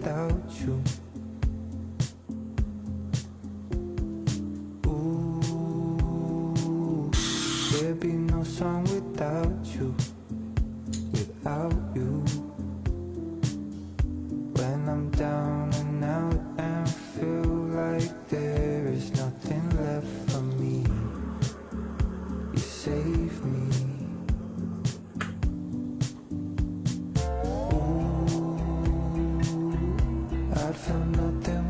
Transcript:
without you. Ooh, there'd be no song without you, without you. When I'm down and out and feel like there is nothing left for me, you save me. Ooh, I'd feel nothing